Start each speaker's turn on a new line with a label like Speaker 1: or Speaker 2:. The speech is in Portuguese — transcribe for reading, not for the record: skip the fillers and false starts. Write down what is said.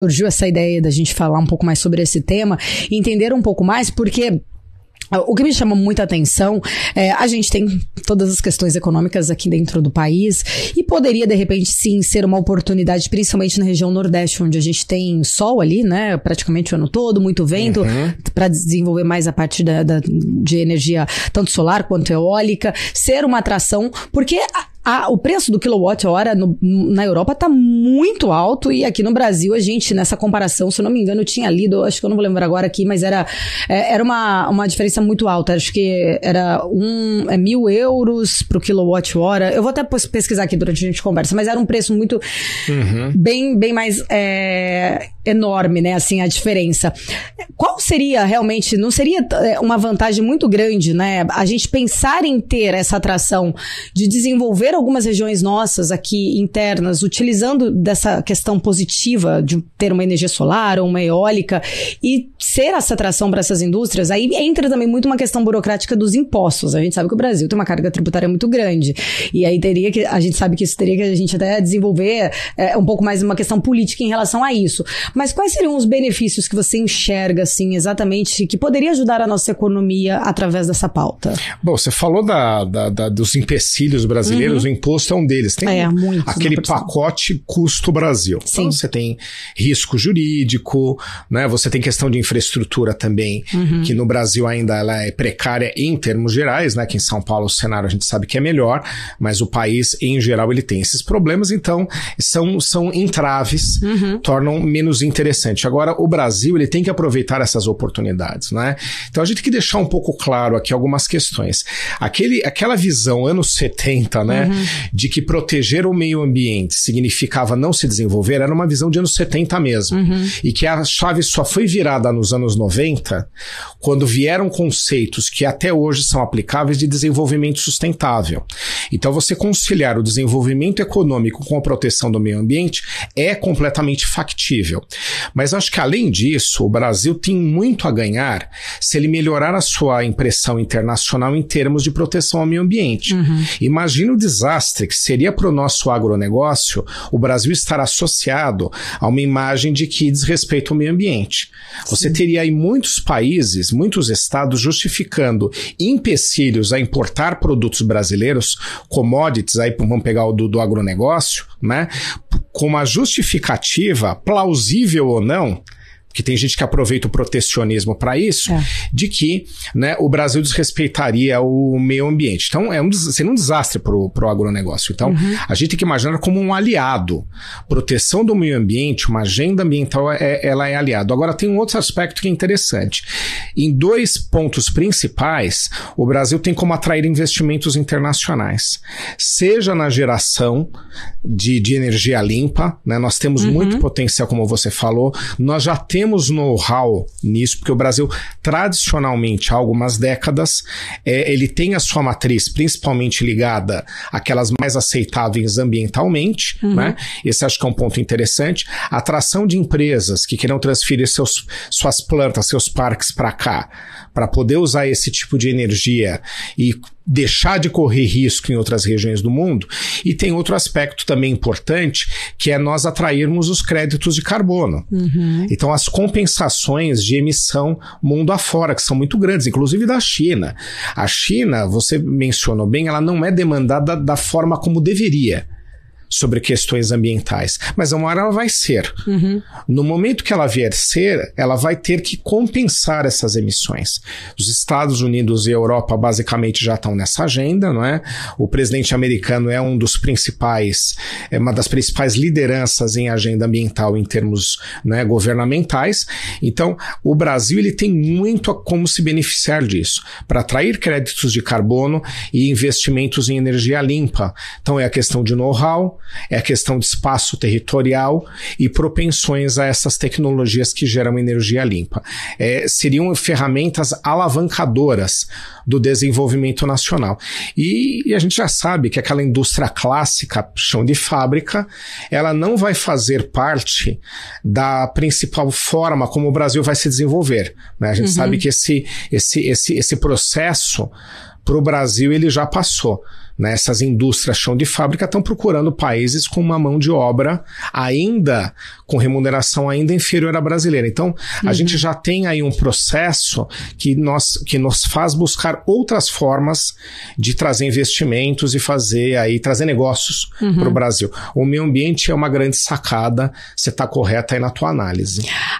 Speaker 1: surgiu essa ideia da gente falar um pouco mais sobre esse tema, entender um pouco mais, porque o que me chama muita atenção é a gente tem todas as questões econômicas aqui dentro do país e poderia, de repente, sim, ser uma oportunidade, principalmente na região Nordeste, onde a gente tem sol ali, né, praticamente o ano todo, muito vento, para desenvolver mais a parte de energia, tanto solar quanto eólica, ser uma atração, porque o preço do quilowatt-hora na Europa tá muito alto e aqui no Brasil a gente, nessa comparação, se eu não me engano, eu tinha lido, acho que eu não vou lembrar agora aqui, mas era uma diferença muito alta, acho que era 1.000 euros pro quilowatt-hora. Eu vou até pesquisar aqui durante a gente conversa, mas era um preço muito bem mais enorme, né, assim, a diferença. Qual seria realmente, não seria uma vantagem muito grande, né, a gente pensar em ter essa atração de desenvolver algumas regiões nossas aqui internas, utilizando dessa questão positiva de ter uma energia solar ou uma eólica e ser essa atração para essas indústrias? Aí entra também muito uma questão burocrática dos impostos. A gente sabe que o Brasil tem uma carga tributária muito grande e aí a gente sabe que isso teria que a gente até desenvolver um pouco mais uma questão política em relação a isso. Mas quais seriam os benefícios que você enxerga, assim, exatamente, que poderia ajudar a nossa economia através dessa pauta?
Speaker 2: Bom, você falou dos empecilhos brasileiros, o imposto é um deles. Tem aquele pacote custo Brasil.
Speaker 1: Sim.
Speaker 2: Então você tem risco jurídico, né? Você tem questão de infraestrutura também, que no Brasil ainda ela é precária em termos gerais, né? Que em São Paulo o cenário a gente sabe que é melhor, mas o país em geral ele tem esses problemas, então são entraves, tornam menos interessante. Agora o Brasil ele tem que aproveitar essas oportunidades, né? Então a gente tem que deixar um pouco claro aqui algumas questões. Aquela visão anos 70, né? De que proteger o meio ambiente significava não se desenvolver, era uma visão de anos 70 mesmo. E que a chave só foi virada nos anos 90, quando vieram conceitos que até hoje são aplicáveis de desenvolvimento sustentável. Então você conciliar o desenvolvimento econômico com a proteção do meio ambiente é completamente factível. Mas acho que além disso, o Brasil tem muito a ganhar se ele melhorar a sua impressão internacional em termos de proteção ao meio ambiente. Imagina o desastre que seria para o nosso agronegócio o Brasil estar associado a uma imagem de que desrespeita o meio ambiente. Você teria aí muitos países, muitos estados justificando empecilhos a importar produtos brasileiros, commodities, aí vamos pegar o do agronegócio, né? Com uma justificativa, plausível ou não, que tem gente que aproveita o protecionismo para isso, de que, né, o Brasil desrespeitaria o meio ambiente. Então, seria um desastre para o agronegócio. Então, a gente tem que imaginar como um aliado. Proteção do meio ambiente, uma agenda ambiental, ela é aliado. Agora, tem um outro aspecto que é interessante. Em 2 pontos principais, o Brasil tem como atrair investimentos internacionais. Seja na geração de energia limpa, né, nós temos muito potencial, como você falou, nós já temos know-how nisso, porque o Brasil, tradicionalmente, há algumas décadas, ele tem a sua matriz principalmente ligada àquelas mais aceitáveis ambientalmente, né? Esse acho que é um ponto interessante. A atração de empresas que queiram transferir suas plantas, seus parques para cá, para poder usar esse tipo de energia e deixar de correr risco em outras regiões do mundo. E tem outro aspecto também importante, que é nós atrairmos os créditos de carbono. Então, as compensações de emissão mundo afora, que são muito grandes, inclusive da China. A China, você mencionou bem, ela não é demandada da forma como deveria sobre questões ambientais, mas uma hora ela vai ser. No momento que ela vier ser, ela vai ter que compensar essas emissões. Os Estados Unidos e a Europa basicamente já estão nessa agenda, não é? O presidente americano é uma das principais lideranças em agenda ambiental em termos, né, governamentais. Então, o Brasil ele tem muito a como se beneficiar disso, para atrair créditos de carbono e investimentos em energia limpa. Então, é a questão de know-how, é a questão de espaço territorial e propensões a essas tecnologias que geram energia limpa. Seriam ferramentas alavancadoras do desenvolvimento nacional. E a gente já sabe que aquela indústria clássica, chão de fábrica, ela não vai fazer parte da principal forma como o Brasil vai se desenvolver, né? A gente sabe que esse processo para o Brasil ele já passou. né, essas indústrias chão de fábrica estão procurando países com uma mão de obra ainda, com remuneração ainda inferior à brasileira. Então, a gente já tem aí um processo que nos faz buscar outras formas de trazer investimentos e trazer negócios para o Brasil. O meio ambiente é uma grande sacada, você está correta aí na tua análise.